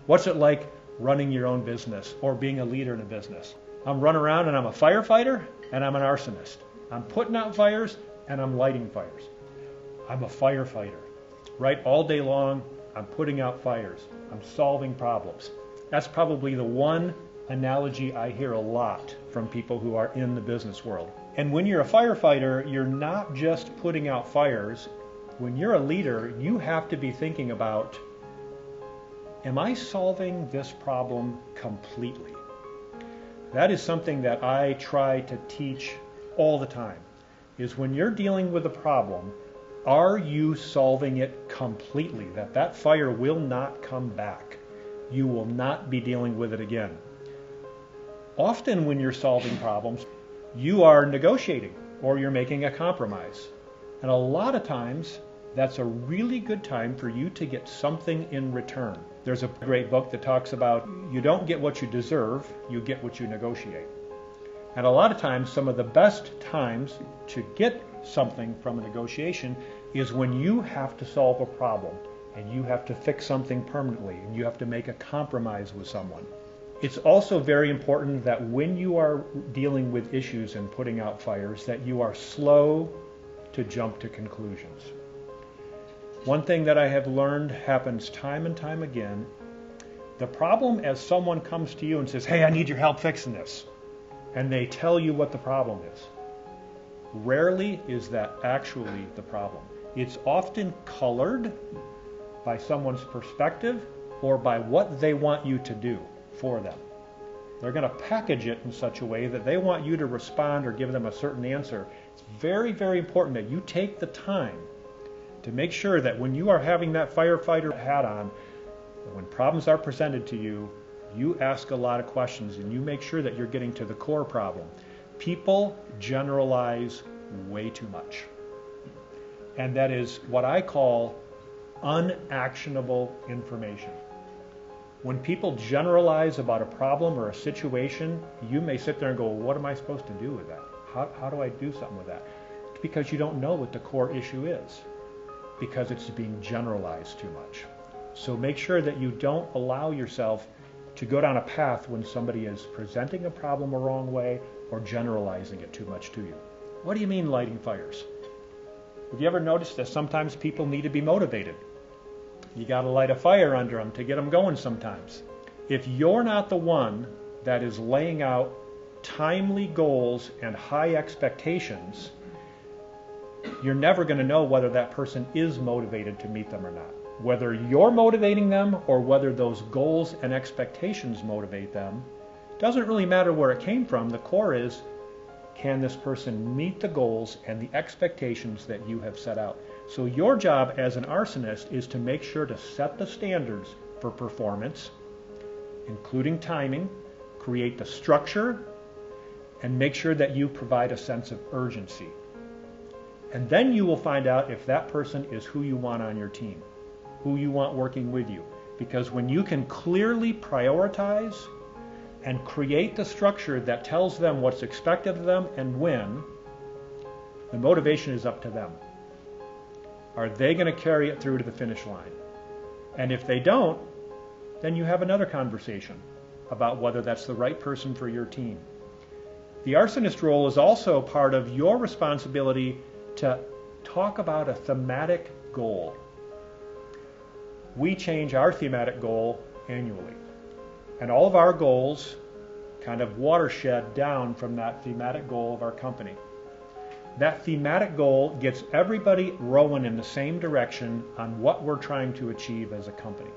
What's it like running your own business or being a leader in a business? I'm running around and I'm a firefighter and I'm an arsonist. I'm putting out fires and I'm lighting fires. I'm a firefighter, right? All day long, I'm putting out fires. I'm solving problems. That's probably the one analogy I hear a lot from people who are in the business world. And when you're a firefighter, you're not just putting out fires. When you're a leader, you have to be thinking about, am I solving this problem completely? That is something that I try to teach all the time, is when you're dealing with a problem, are you solving it completely? That fire will not come back. You will not be dealing with it again. Often when you're solving problems, you are negotiating or you're making a compromise. And a lot of times, that's a really good time for you to get something in return. There's a great book that talks about you don't get what you deserve, you get what you negotiate. And a lot of times, some of the best times to get something from a negotiation is when you have to solve a problem and you have to fix something permanently and you have to make a compromise with someone. It's also very important that when you are dealing with issues and putting out fires, that you are slow to jump to conclusions. One thing that I have learned happens time and time again, the problem as someone comes to you and says, hey, I need your help fixing this, and they tell you what the problem is, rarely is that actually the problem. It's often colored by someone's perspective or by what they want you to do for them. They're going to package it in such a way that they want you to respond or give them a certain answer. It's very, very important that you take the time to make sure that when you are having that firefighter hat on, when problems are presented to you, you ask a lot of questions and you make sure that you're getting to the core problem. People generalize way too much. And that is what I call unactionable information. When people generalize about a problem or a situation, you may sit there and go, well, what am I supposed to do with that? How do I do something with that? It's because you don't know what the core issue is, because it's being generalized too much. So make sure that you don't allow yourself to go down a path when somebody is presenting a problem a wrong way or generalizing it too much to you. What do you mean lighting fires? Have you ever noticed that sometimes people need to be motivated? You got to light a fire under them to get them going sometimes. If you're not the one that is laying out timely goals and high expectations, you're never going to know whether that person is motivated to meet them or not. Whether you're motivating them or whether those goals and expectations motivate them, doesn't really matter where it came from. The core is, can this person meet the goals and the expectations that you have set out? So your job as an arsonist is to make sure to set the standards for performance, including timing, create the structure, and make sure that you provide a sense of urgency. And then you will find out if that person is who you want on your team, who you want working with you. Because when you can clearly prioritize and create the structure that tells them what's expected of them and when, the motivation is up to them. Are they going to carry it through to the finish line? And if they don't, then you have another conversation about whether that's the right person for your team. The arsonist role is also part of your responsibility to talk about a thematic goal. We change our thematic goal annually. And all of our goals kind of watershed down from that thematic goal of our company. That thematic goal gets everybody rowing in the same direction on what we're trying to achieve as a company.